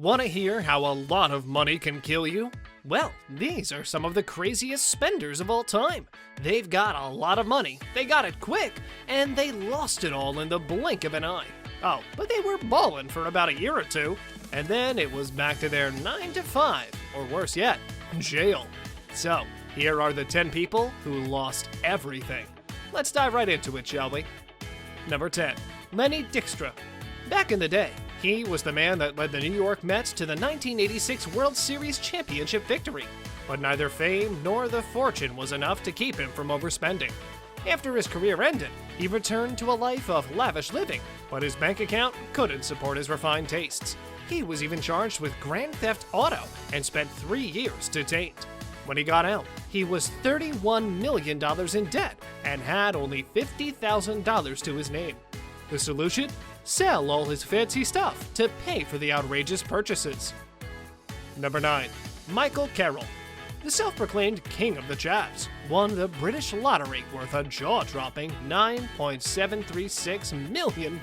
Want to hear how a lot of money can kill you? Well, these are some of the craziest spenders of all time. They've got a lot of money, they got it quick, and they lost it all in the blink of an eye. Oh, but they were ballin' for about a year or two, and then it was back to their 9 to 5, or worse yet, jail. So, here are the 10 people who lost everything. Let's dive right into it, shall we? Number 10. Lenny DYKSTRA. Back in the day, he was the man that led the New York Mets to the 1986 World Series championship victory, but neither fame nor the fortune was enough to keep him from overspending. After his career ended, he returned to a life of lavish living, but his bank account couldn't support his refined tastes. He was even charged with grand theft auto and spent 3 years detained. When he got out, he was $31 million in debt and had only $50,000 to his name. The solution? Sell all his fancy stuff to pay for the outrageous purchases. Number 9. Michael CARROLL. The self-proclaimed king of the jabs won the British lottery worth a jaw-dropping £9.736 million.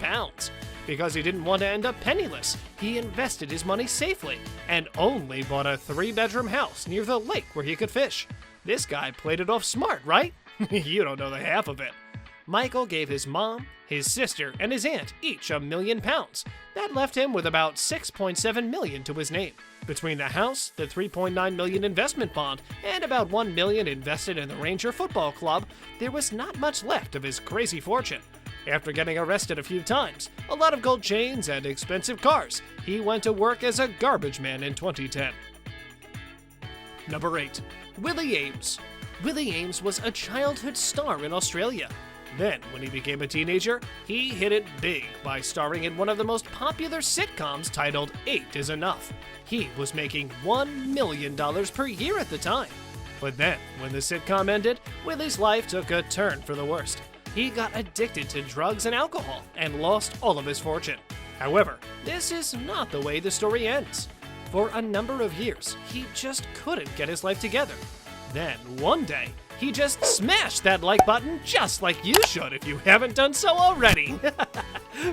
Because he didn't want to end up penniless, he invested his money safely and only bought a 3-bedroom house near the lake where he could fish. This guy played it off smart, right? You don't know the half of it. Michael gave his mom, his sister, and his aunt each £1 million. That left him with about $6.7 million to his name. Between the house, the $3.9 million investment bond, and about $1 million invested in the Ranger Football Club, there was not much left of his crazy fortune. After getting arrested a few times, a lot of gold chains, and expensive cars, he went to work as a garbage man in 2010. Number 8. Willie Ames. Willie Ames was a childhood star in Australia. Then, when he became a teenager, he hit it big by starring in one of the most popular sitcoms titled 8 is Enough. He was making $1 million per year at the time. But then, when the sitcom ended, Willie's life took a turn for the worst. He got addicted to drugs and alcohol and lost all of his fortune. However, this is not the way the story ends. For a number of years, he just couldn't get his life together. Then, one day, he just smashed that like button just like you should if you haven't done so already.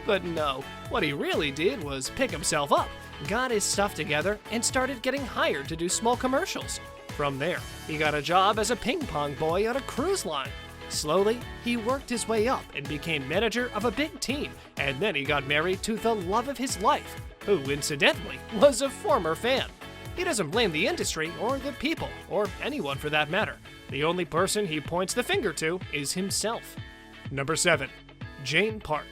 But no, what he really did was pick himself up, got his stuff together, and started getting hired to do small commercials. From there, he got a job as a ping pong boy on a cruise line. Slowly, he worked his way up and became manager of a big team, and then he got married to the love of his life, who incidentally was a former fan. He doesn't blame the industry or the people, or anyone for that matter. The only person he points the finger to is himself. Number 7. Jane Park.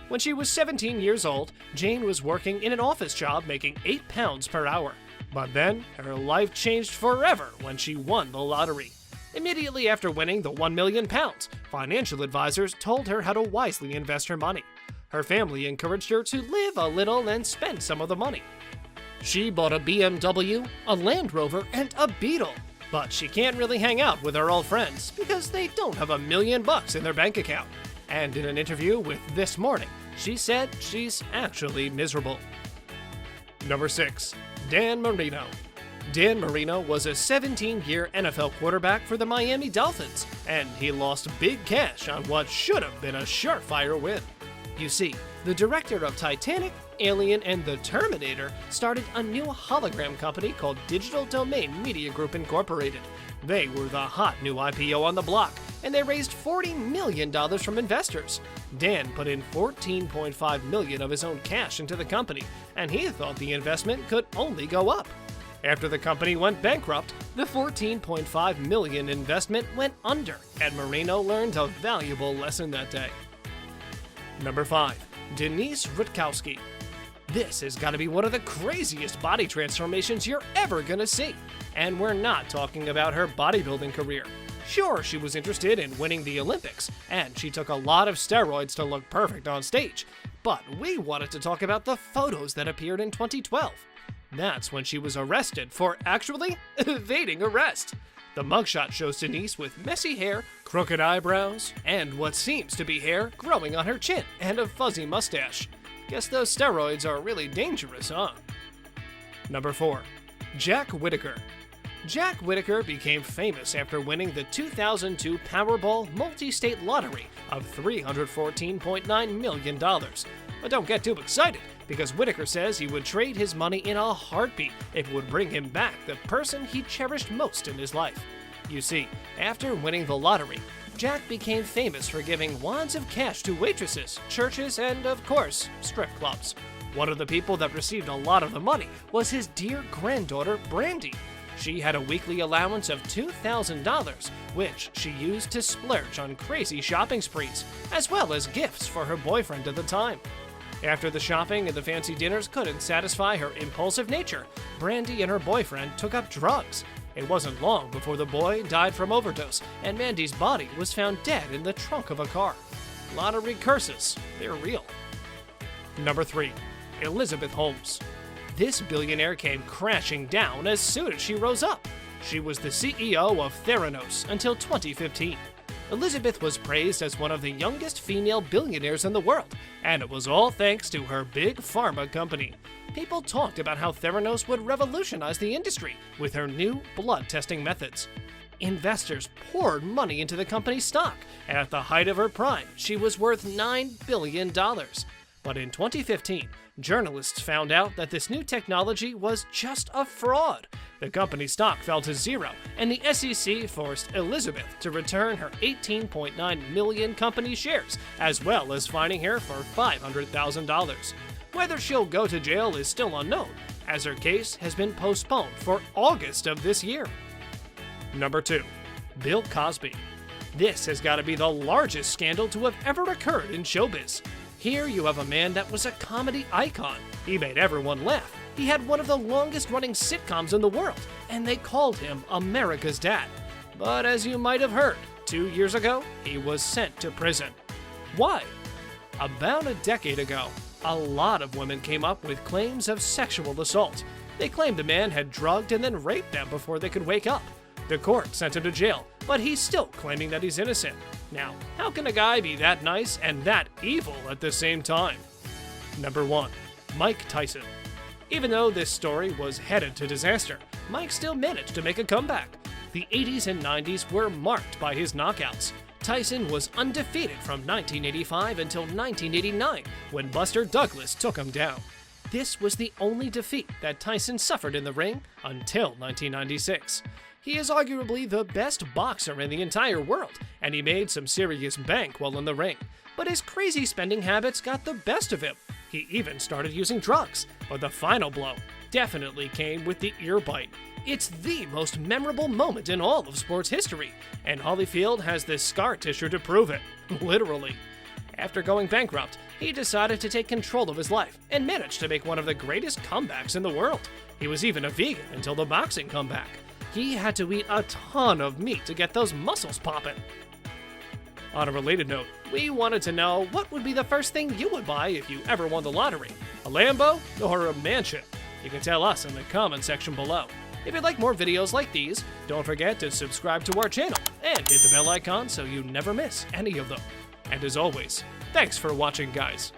When she was 17 years old, Jane was working in an office job making £8 per hour. But then, her life changed forever when she won the lottery. Immediately after winning the £1 million, financial advisors told her how to wisely invest her money. Her family encouraged her to live a little and spend some of the money. She bought a BMW, a Land Rover, and a Beetle. But she can't really hang out with her old friends because they don't have $1 million in their bank account. And in an interview with This Morning, she said she's actually miserable. Number 6. Dan Marino. Dan Marino was a 17-year NFL quarterback for the Miami Dolphins, and he lost big cash on what should have been a surefire win. You see, the director of Titanic, Alien, and The Terminator started a new hologram company called Digital Domain Media Group Incorporated. They were the hot new IPO on the block, and they raised $40 million from investors. Dan put in $14.5 million of his own cash into the company, and he thought the investment could only go up. After the company went bankrupt, the $14.5 million investment went under, and Marino learned a valuable lesson that day. Number 5. Denise RUTKOWSKI. This has got to be one of the craziest body transformations you're ever gonna see. And we're not talking about her bodybuilding career. Sure, she was interested in winning the Olympics, and she took a lot of steroids to look perfect on stage. But we wanted to talk about the photos that appeared in 2012. That's when she was arrested for actually evading arrest. The mugshot shows Denise with messy hair, crooked eyebrows, and what seems to be hair growing on her chin and a fuzzy mustache. Guess those steroids are really dangerous, huh? Number 4. Jack Whittaker. Jack Whittaker became famous after winning the 2002 Powerball multi-state lottery of $314.9 million. But don't get too excited, because Whittaker says he would trade his money in a heartbeat if it would bring him back the person he cherished most in his life. You see, after winning the lottery, Jack became famous for giving wads of cash to waitresses, churches, and, of course, strip clubs. One of the people that received a lot of the money was his dear granddaughter, Brandy. She had a weekly allowance of $2,000, which she used to splurge on crazy shopping sprees, as well as gifts for her boyfriend at the time. After the shopping and the fancy dinners couldn't satisfy her impulsive nature, Brandy and her boyfriend took up drugs. It wasn't long before the boy died from overdose, and Mandy's body was found dead in the trunk of a car. Lottery curses, they're real. Number 3. Elizabeth Holmes. This billionaire came crashing down as soon as she rose up. She was the CEO of Theranos until 2015. Elizabeth was praised as one of the youngest female billionaires in the world, and it was all thanks to her big pharma company. People talked about how Theranos would revolutionize the industry with her new blood testing methods. Investors poured money into the company's stock, and at the height of her prime, she was worth $9 billion. But in 2015, journalists found out that this new technology was just a fraud. The company's stock fell to zero, and the SEC forced Elizabeth to return her 18.9 million company shares, as well as fining her for $500,000. Whether she'll go to jail is still unknown, as her case has been postponed for August of this year. Number 2. Bill Cosby. This has got to be the largest scandal to have ever occurred in showbiz. Here you have a man that was a comedy icon. He made everyone laugh. He had one of the longest-running sitcoms in the world, and they called him America's Dad. But as you might have heard, 2 years ago, he was sent to prison. Why? About a decade ago, a lot of women came up with claims of sexual assault. They claimed the man had drugged and then raped them before they could wake up. The court sent him to jail, but he's still claiming that he's innocent. Now, how can a guy be that nice and that evil at the same time? Number 1. Mike Tyson. Even though this story was headed to disaster, Mike still managed to make a comeback. The 80s and 90s were marked by his knockouts. Tyson was undefeated from 1985 until 1989, when Buster Douglas took him down. This was the only defeat that Tyson suffered in the ring until 1996. He is arguably the best boxer in the entire world, and he made some serious bank while in the ring. But his crazy spending habits got the best of him. He even started using drugs, but the final blow definitely came with the ear bite. It's the most memorable moment in all of sports history, and Holyfield has this scar tissue to prove it, literally. After going bankrupt, he decided to take control of his life and managed to make one of the greatest comebacks in the world. He was even a vegan until the boxing comeback. He had to eat a ton of meat to get those muscles popping. On a related note, we wanted to know what would be the first thing you would buy if you ever won the lottery, a Lambo or a mansion? You can tell us in the comment section below. If you'd like more videos like these, don't forget to subscribe to our channel and hit the bell icon so you never miss any of them. And as always, thanks for watching, guys.